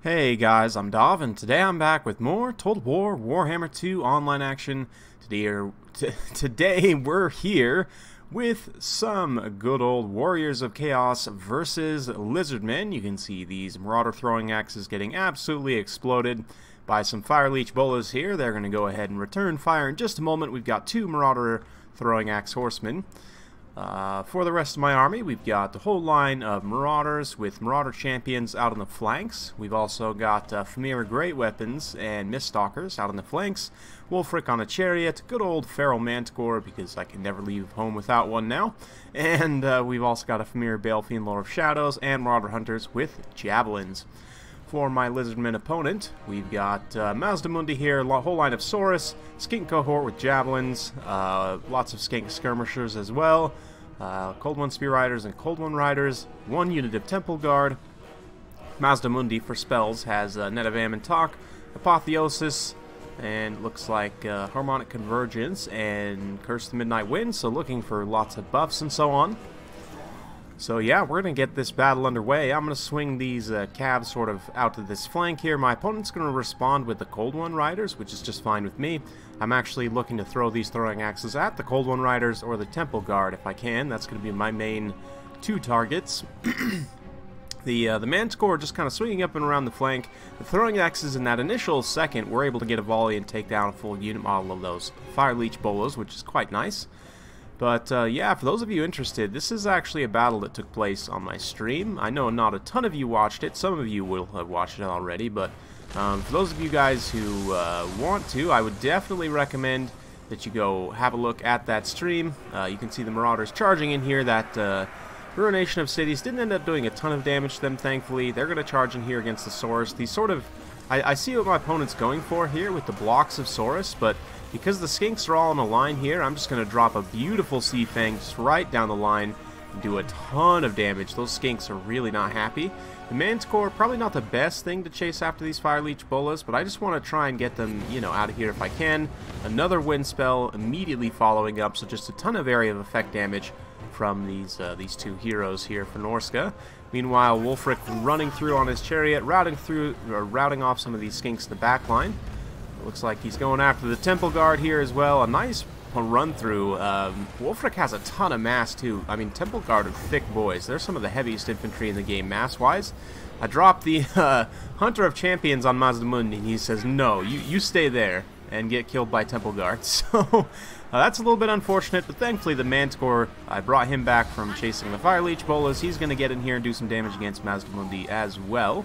Hey guys, I'm Dov, and today I'm back with more Total War Warhammer 2 online action. Today we're here with some good old Warriors of Chaos versus Lizardmen. You can see these Marauder throwing axes getting absolutely exploded by some Fire Leech Bolas here. They're going to go ahead and return fire in just a moment. We've got two Marauder throwing axe horsemen. For the rest of my army, we've got the whole line of Marauders with Marauder champions out on the flanks. We've also got Familiar Great Weapons and Miststalkers out on the flanks. WULFRIK on a chariot, good old Feral Manticore, because I can never leave home without one now. And we've also got a Familiar Balefiend, Lord of Shadows, and Marauder Hunters with Javelins. For my Lizardmen opponent, we've got Mazdamundi here, whole line of Saurus, Skink Cohort with Javelins, lots of Skink Skirmishers as well, Cold One Spear Riders and Cold One Riders, one unit of Temple Guard. Mazdamundi for spells has Net of Talk, Apotheosis, and looks like Harmonic Convergence and Curse the Midnight Wind, so looking for lots of buffs and so on. So yeah, we're going to get this battle underway. I'm going to swing these calves sort of out to this flank here. My opponent's going to respond with the Cold One Riders, which is just fine with me. I'm actually looking to throw these throwing axes at the Cold One Riders or the Temple Guard if I can. That's going to be my main two targets. The Manticore just kind of swinging up and around the flank. The throwing axes in that initial second were able to get a volley and take down a full unit model of those Fire Leech Bolas, which is quite nice. But yeah, for those of you interested, this is actually a battle that took place on my stream. I know not a ton of you watched it. Some of you will have watched it already, but for those of you guys who want to, I would definitely recommend that you go have a look at that stream. You can see the Marauders charging in here. That Ruination of Cities didn't end up doing a ton of damage to them, thankfully. They're going to charge in here against the Saurus. These sort of... I see what my opponent's going for here with the blocks of Saurus, but because the Skinks are all on a line here, I'm just going to drop a beautiful Sea Fang just right down the line and do a ton of damage. Those Skinks are really not happy. The Manticore, probably not the best thing to chase after these Fire Leech Bolas, but I just want to try and get them, you know, out of here if I can. Another Wind Spell immediately following up, so just a ton of area of effect damage from these two heroes here for Norsca. Meanwhile, WULFRIK running through on his chariot, routing off some of these Skinks in the back line. Looks like he's going after the Temple Guard here as well. A nice run through. WULFRIK has a ton of mass too. I mean, Temple Guard are thick boys. They're some of the heaviest infantry in the game mass-wise. I dropped the Hunter of Champions on Mazdamundi, and he says, no, you stay there and get killed by Temple Guard. So that's a little bit unfortunate, but thankfully the Manticore, I brought him back from chasing the Fire Leech Bolas. He's going to get in here and do some damage against Mazdamundi as well.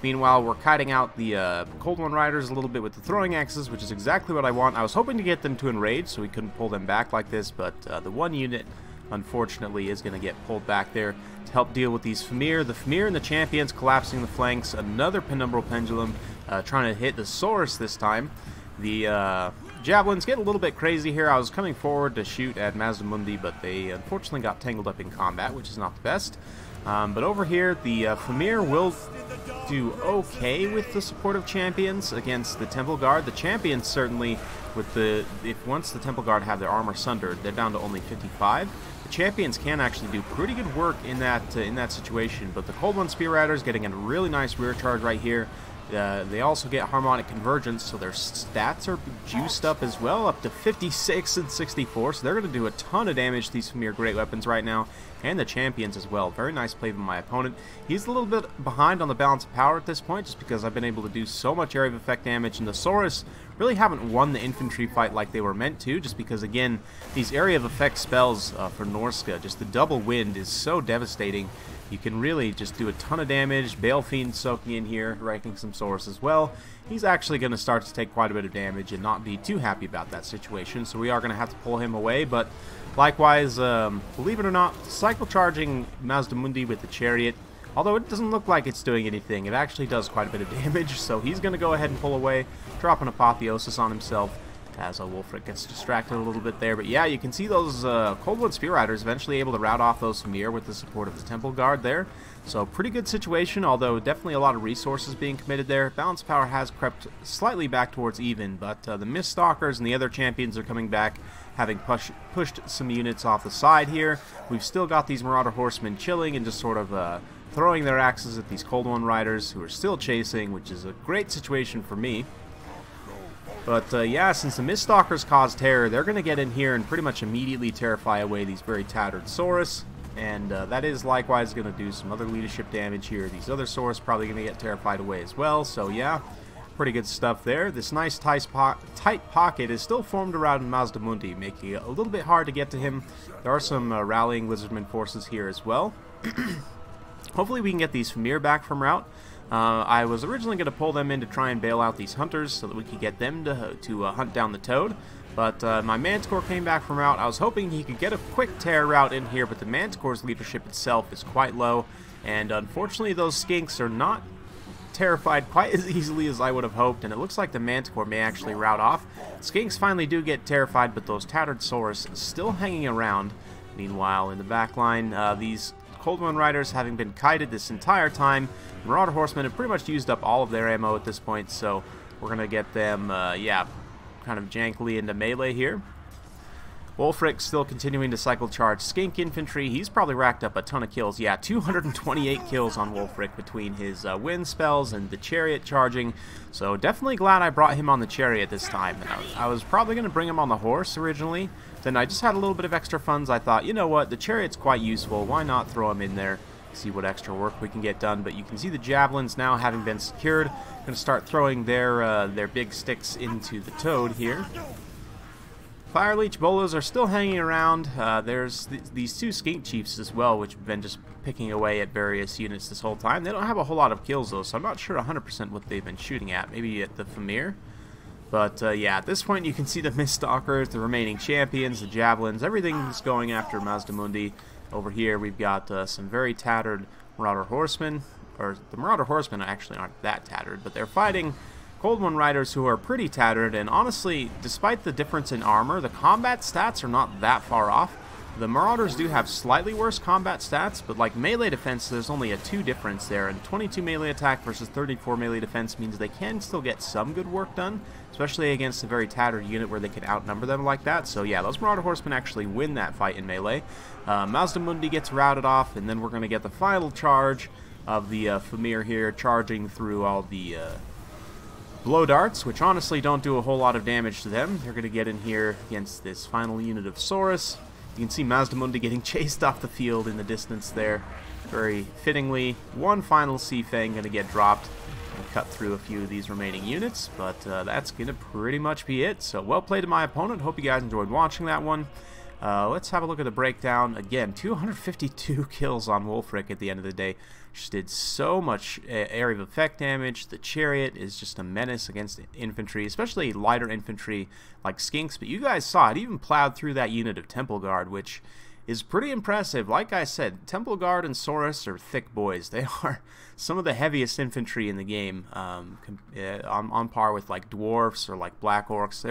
Meanwhile, we're kiting out the Cold One Riders a little bit with the throwing axes, which is exactly what I want. I was hoping to get them to enrage so we couldn't pull them back like this, but the one unit, unfortunately, is going to get pulled back there to help deal with these Familiar. The Familiar and the Champions collapsing the flanks. Another Penumbral Pendulum trying to hit the Saurus this time. The Javelins get a little bit crazy here. I was coming forward to shoot at Mazdamundi, but they unfortunately got tangled up in combat, which is not the best. But over here, the Familiar will do okay with the supportive champions against the Temple Guard. The champions certainly, with once the Temple Guard have their armor sundered, they're down to only 55. The champions can actually do pretty good work in that situation. But the Cold One Spear Riders getting a really nice rear charge right here. They also get Harmonic Convergence, so their stats are juiced up as well, up to 56 and 64, so they're going to do a ton of damage to these Familiar Great Weapons right now, and the Champions as well. Very nice play from my opponent. He's a little bit behind on the balance of power at this point, just because I've been able to do so much area of effect damage, and the Saurus really haven't won the infantry fight like they were meant to, just because, again, these area of effect spells for Norsca, just the double wind is so devastating. You can really just do a ton of damage. Balefiend soaking in here, ranking some Saurus as well. He's actually going to start to take quite a bit of damage and not be too happy about that situation, so we are going to have to pull him away. But likewise, believe it or not, cycle charging Mazdamundi with the chariot, although it doesn't look like it's doing anything, it actually does quite a bit of damage, so he's going to go ahead and pull away, drop an Apotheosis on himself, as WULFRIK gets distracted a little bit there. But yeah, you can see those Cold One Spear Riders eventually able to rout off those Familiar with the support of the Temple Guard there. So pretty good situation, although definitely a lot of resources being committed there. Balance power has crept slightly back towards even, but the Miststalkers and the other champions are coming back, having pushed some units off the side here. We've still got these Marauder Horsemen chilling and just sort of throwing their axes at these Cold One Riders who are still chasing, which is a great situation for me. But yeah, since the Miststalkers cause terror, they're going to get in here and pretty much immediately terrify away these very tattered Saurus. And that is likewise going to do some other leadership damage here. These other Saurus probably going to get terrified away as well. So yeah, pretty good stuff there. This nice tight pocket is still formed around Mazdamundi, making it a little bit hard to get to him. There are some rallying Lizardmen forces here as well. Hopefully we can get these Famir back from route. I was originally going to pull them in to try and bail out these hunters so that we could get them to hunt down the Toad. But my Manticore came back from route. I was hoping he could get a quick terror route in here, but the Manticore's leadership itself is quite low. And unfortunately those Skinks are not terrified quite as easily as I would have hoped, and it looks like the Manticore may actually rout off. Skinks finally do get terrified, but those tattered Saurus still hanging around. Meanwhile, in the back line, these Cold One Riders, having been kited this entire time, Marauder Horsemen have pretty much used up all of their ammo at this point, so we're going to get them, yeah, kind of jankily into melee here. WULFRIK still continuing to cycle charge Skink infantry. He's probably racked up a ton of kills. Yeah, 228 kills on WULFRIK between his wind spells and the chariot charging. So definitely glad I brought him on the chariot this time. I was probably going to bring him on the horse originally. Then I just had a little bit of extra funds. I thought, you know what, the chariot's quite useful. Why not throw him in there? See what extra work we can get done. But you can see the javelins now having been secured. Going to start throwing their big sticks into the Toad here. Fire Leech Bolas are still hanging around. There's these two Skink Chiefs as well, which have been just picking away at various units this whole time. They don't have a whole lot of kills though, so I'm not sure 100% what they've been shooting at. Maybe at the Famir. But yeah, at this point you can see the Miststalkers, the remaining champions, the Javelins, everything's going after Mazdamundi. Over here we've got some very tattered Marauder Horsemen. Or the Marauder Horsemen actually aren't that tattered, but they're fighting Cold One Riders who are pretty tattered, and honestly, despite the difference in armor, the combat stats are not that far off. The Marauders do have slightly worse combat stats, but like melee defense, there's only a 2 difference there, and 22 melee attack versus 34 melee defense means they can still get some good work done, especially against a very tattered unit where they can outnumber them like that. So yeah, those Marauder Horsemen actually win that fight in melee. Mazdamundi gets routed off, and then we're going to get the final charge of the Famir here, charging through all the blow darts, which honestly don't do a whole lot of damage to them. They're going to get in here against this final unit of Saurus. You can see Mazdamundi getting chased off the field in the distance there. Very fittingly, one final Sea Fang going to get dropped and cut through a few of these remaining units, but that's going to pretty much be it. So well played to my opponent. Hope you guys enjoyed watching that one. Let's have a look at the breakdown. Again, 252 kills on WULFRIK at the end of the day. Just did so much area of effect damage. The chariot is just a menace against infantry, especially lighter infantry like Skinks. But you guys saw it even plowed through that unit of Temple Guard, which is pretty impressive. Like I said, Temple Guard and Saurus are thick boys. They are some of the heaviest infantry in the game, on par with like dwarfs or like black orcs.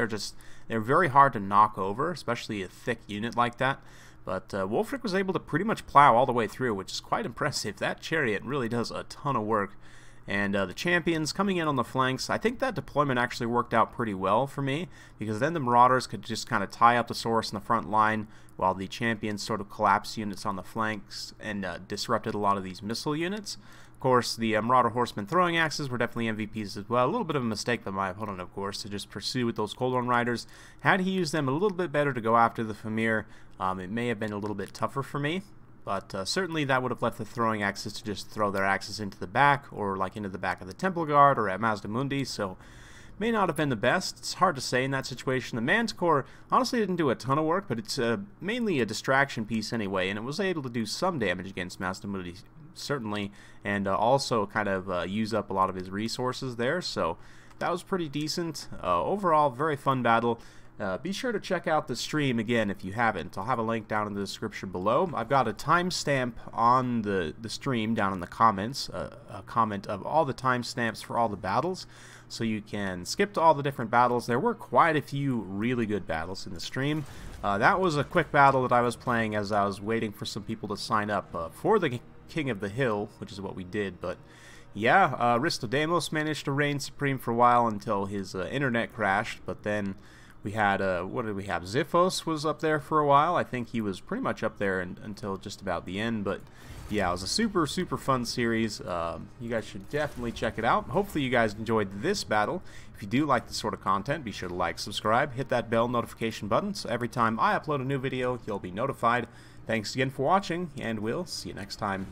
They're very hard to knock over, especially a thick unit like that. But WULFRIK was able to pretty much plow all the way through, which is quite impressive. That chariot really does a ton of work. And the champions coming in on the flanks, I think that deployment actually worked out pretty well for me, because then the Marauders could just kind of tie up the Saurus in the front line, while the champions sort of collapsed units on the flanks and disrupted a lot of these missile units. Of course, the Marauder Horsemen throwing axes were definitely MVPs as well. A little bit of a mistake by my opponent, of course, to just pursue with those Cold One Riders. Had he used them a little bit better to go after the Famir, it may have been a little bit tougher for me. But certainly that would have left the throwing axes to just throw their axes into the back, or like into the back of the Temple Guard, or at Mazdamundi, so may not have been the best. It's hard to say in that situation. The Manticore honestly didn't do a ton of work, but it's mainly a distraction piece anyway, and it was able to do some damage against Mazdamundi, certainly, and also kind of use up a lot of his resources there, so that was pretty decent. Overall, very fun battle. Be sure to check out the stream again if you haven't. I'll have a link down in the description below. I've got a timestamp on the stream down in the comments, a comment of all the timestamps for all the battles, so you can skip to all the different battles. There were quite a few really good battles in the stream. That was a quick battle that I was playing as I was waiting for some people to sign up for the King of the Hill, which is what we did, but yeah, Ristodemos managed to reign supreme for a while until his internet crashed, but then We had, what did we have? Ziphos was up there for a while. I think he was pretty much up there until just about the end, but yeah, it was a super, super fun series. You guys should definitely check it out. Hopefully you guys enjoyed this battle. If you do like this sort of content, be sure to like, subscribe, hit that bell notification button, so every time I upload a new video, you'll be notified. Thanks again for watching, and we'll see you next time.